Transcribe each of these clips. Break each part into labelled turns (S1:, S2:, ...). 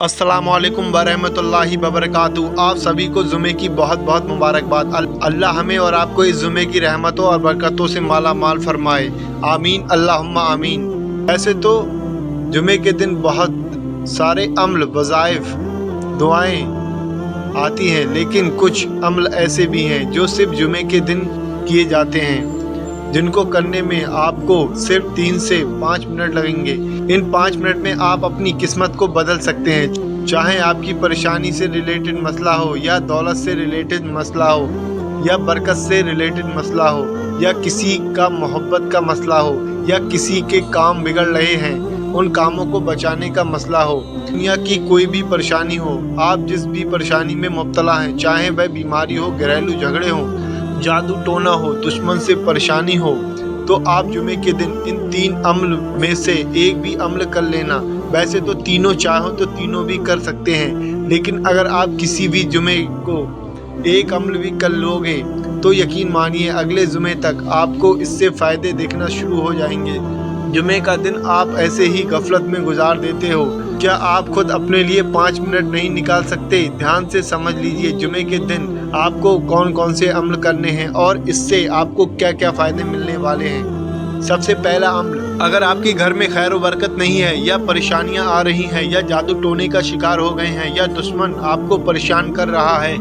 S1: अस्सलामुअलैकुम वरहमतुल्लाहि वबरकातुहू। आप सभी को जुमे की बहुत बहुत मुबारकबाद। अल्लाह हमें और आपको इस जुमे की रहमतों और बरकतों से माला माल फरमाए। आमीन अल्लाहुम्मा आमीन। ऐसे तो जुमे के दिन बहुत सारे अमल वज़ाइफ दुआएं आती हैं, लेकिन कुछ अमल ऐसे भी हैं जो सिर्फ जुमे के दिन किए जाते हैं, जिनको करने में आपको सिर्फ 3 से 5 मिनट लगेंगे। इन 5 मिनट में आप अपनी किस्मत को बदल सकते हैं। चाहे आपकी परेशानी से रिलेटेड मसला हो, या दौलत से रिलेटेड मसला हो, या बरकत से रिलेटेड मसला हो, या किसी का मोहब्बत का मसला हो, या किसी के काम बिगड़ रहे हैं उन कामों को बचाने का मसला हो, दुनिया की कोई भी परेशानी हो, आप जिस भी परेशानी में मुब्तला हैं, चाहे वह बीमारी हो, घरेलू झगड़े हो, जादू टोना हो, दुश्मन से परेशानी हो, तो आप जुमे के दिन इन 3 अमल में से एक भी अमल कर लेना। वैसे तो तीनों चाहो तो तीनों भी कर सकते हैं, लेकिन अगर आप किसी भी जुमे को एक अमल भी कर लोगे तो यकीन मानिए अगले जुमे तक आपको इससे फ़ायदे दिखना शुरू हो जाएंगे। जुमे का दिन आप ऐसे ही गफलत में गुजार देते हो, क्या आप खुद अपने लिए 5 मिनट नहीं निकाल सकते? ध्यान से समझ लीजिए जुमे के दिन आपको कौन कौन से अमल करने हैं और इससे आपको क्या क्या फ़ायदे मिलने वाले हैं। सबसे पहला अमल, अगर आपके घर में खैर व बरकत नहीं है, या परेशानियां आ रही हैं, या जादू टोने का शिकार हो गए हैं, या दुश्मन आपको परेशान कर रहा है,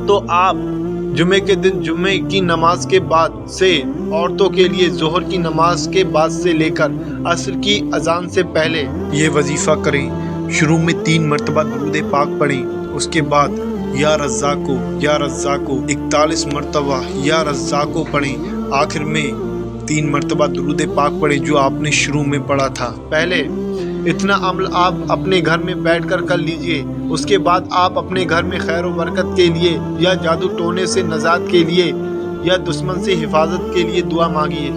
S1: तो आप जुमे के दिन जुमे की नमाज के बाद से औरतों के लिए जोहर की नमाज के बाद से लेकर असर की अजान से पहले ये वजीफ़ा करें। शुरू में 3 मरतबा दुरूद पाक पढ़ें, उसके बाद या रज़्ज़ाको 41 मरतबा या रज़्ज़ाको पढ़ें, आखिर में 3 मरतबा दुरूद पाक पढ़ें जो आपने शुरू में पढ़ा था। पहले इतना अमल आप अपने घर में बैठकर कर लीजिए। उसके बाद आप अपने घर में खैर व बरकत के लिए, या जादू टोने से नजात के लिए, या दुश्मन से हिफाजत के लिए दुआ मांगिए।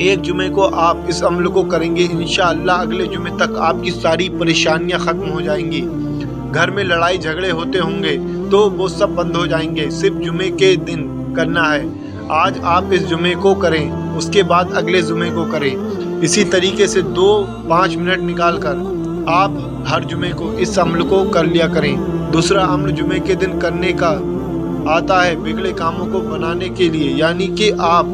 S1: एक जुमे को आप इस अमल को करेंगे, इंशाअल्लाह अगले जुमे तक आपकी सारी परेशानियां ख़त्म हो जाएंगी। घर में लड़ाई झगड़े होते होंगे तो वो सब बंद हो जाएंगे। सिर्फ जुमे के दिन करना है। आज आप इस जुमे को करें, उसके बाद अगले जुमे को करें। इसी तरीके से 2-5 मिनट निकाल कर आप हर जुमे को इस अमल को कर लिया करें। दूसरा अमल जुमे के दिन करने का आता है बिगड़े कामों को बनाने के लिए, यानी कि आप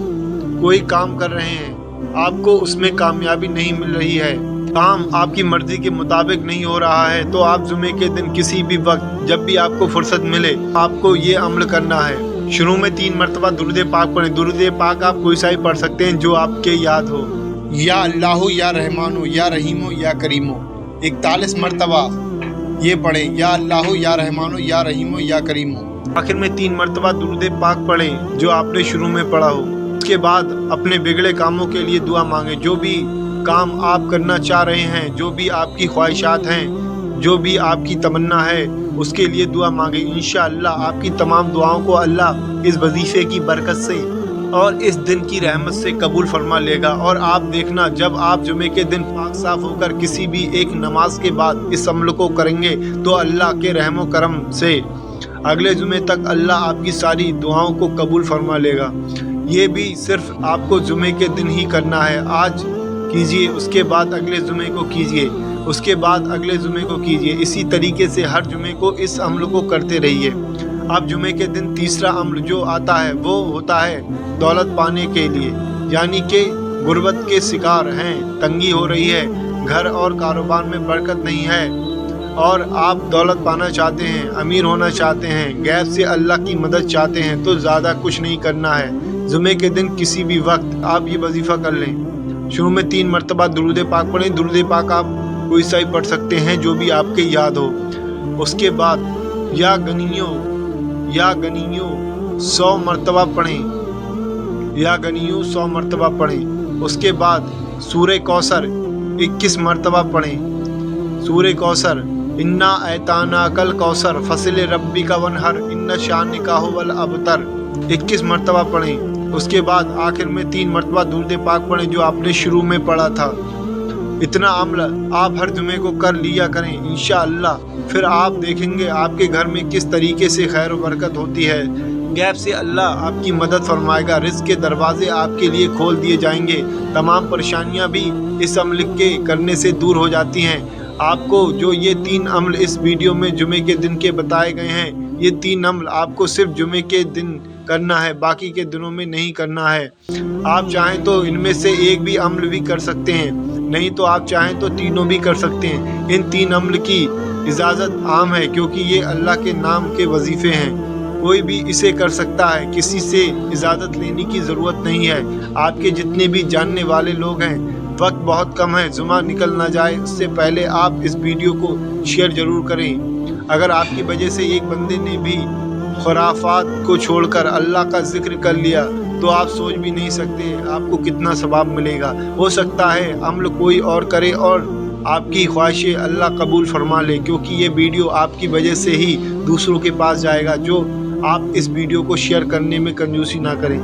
S1: कोई काम कर रहे हैं, आपको उसमें कामयाबी नहीं मिल रही है, काम आपकी मर्जी के मुताबिक नहीं हो रहा है, तो आप जुमे के दिन किसी भी वक्त जब भी आपको फुर्सत मिले आपको ये अमल करना है। शुरू में 3 मरतबा दुरूद पाक पढ़ें। दुरूद पाक आप कोई सा ही पढ़ सकते हैं जो आपके याद हो। या अल्लाहु या रहमानो या रहीमो या करीमो 41 मरतबा ये पढ़ें। या अल्लाहु या रहमानो या रहीमो या करीमो। आखिर में 3 मरतबा दुरूद पाक पढ़ें जो आपने शुरू में पढ़ा हो। उसके बाद अपने बिगड़े कामों के लिए दुआ मांगे। जो भी काम आप करना चाह रहे हैं, जो भी आपकी ख्वाहिशात हैं, जो भी आपकी तमन्ना है, उसके लिए दुआ मांगे। इंशाअल्लाह आपकी तमाम दुआओं को अल्लाह इस वजीफे की बरकत से और इस दिन की रहमत से कबूल फरमा लेगा। और आप देखना, जब आप जुमे के दिन पाक साफ होकर किसी भी एक नमाज के बाद इस अमल को करेंगे तो अल्लाह के रहमो करम से अगले जुमे तक अल्लाह आपकी सारी दुआओं को कबूल फरमा लेगा। ये भी सिर्फ आपको जुमे के दिन ही करना है। आज कीजिए, उसके बाद अगले जुमे को कीजिए, उसके बाद अगले जुमे को कीजिए। इसी तरीके से हर जुमे को इस अमल को करते रहिए। अब जुमे के दिन तीसरा अमल जो आता है वो होता है दौलत पाने के लिए, यानी कि गुर्बत के शिकार हैं, तंगी हो रही है, घर और कारोबार में बरकत नहीं है और आप दौलत पाना चाहते हैं, अमीर होना चाहते हैं, गैब से अल्लाह की मदद चाहते हैं, तो ज़्यादा कुछ नहीं करना है। जुमे के दिन किसी भी वक्त आप ये वजीफ़ा कर लें। शुरू में 3 मरतबा दुरूद पाक पढ़ें। दुरूद पाक आप कोई सा ही पढ़ सकते हैं जो भी आपके याद हो। उसके बाद या गनियो 100 मरतबा पढ़ें। या गनियो 100 मरतबा पढ़ें। उसके बाद सूरे कौसर 21 मरतबा पढ़ें। सूरे कौसर, इन्ना ऐताना कल कौसर फसिल रब्बी का वनहर इन्ना शानिका हुवल अबतर 21 मरतबा पढ़ें। उसके बाद आखिर में 3 मरतबा दुरूद पाक पढ़ें जो आपने शुरू में पढ़ा था। इतना अमल आप हर जुमे को कर लिया करें इंशाअल्लाह। फिर आप देखेंगे आपके घर में किस तरीके से खैर व बरकत होती है। गैब से अल्लाह आपकी मदद फरमाएगा, रिज़्क़ के दरवाजे आपके लिए खोल दिए जाएंगे, तमाम परेशानियां भी इस अमल के करने से दूर हो जाती हैं। آپ کو جو یہ 3 عمل اس ویڈیو میں جمعے کے دن کے بتائے گئے ہیں، یہ 3 عمل آپ کو صرف جمعے کے دن کرنا ہے، باقی کے دنوں میں نہیں کرنا ہے۔ آپ چاہیں تو ان میں سے ایک بھی عمل بھی کر سکتے ہیں، نہیں تو آپ چاہیں تو تینوں بھی کر سکتے ہیں۔ ان 3 عمل کی اجازت عام ہے کیونکہ یہ اللہ کے نام کے وظیفے ہیں، کوئی بھی اسے کر سکتا ہے، کسی سے اجازت لینے کی ضرورت نہیں ہے۔ آپ کے جتنے بھی جاننے والے لوگ ہیں، وقت بہت کم ہے، جمعہ نکل نہ جائے اس سے پہلے آپ اس ویڈیو کو شیئر ضرور کریں۔ اگر آپ کی وجہ سے ایک بندے نے بھی خرافات کو چھوڑ کر اللہ کا ذکر کر لیا تو آپ سوچ بھی نہیں سکتے آپ کو کتنا ثواب ملے گا۔ ہو سکتا ہے عمل کوئی اور کرے اور آپ کی خواہشیں اللہ قبول فرما لے، کیونکہ یہ ویڈیو آپ کی وجہ سے ہی دوسروں کے پاس جائے گا۔ جو آپ اس ویڈیو کو شیئر کرنے میں کنجوسی نہ کریں۔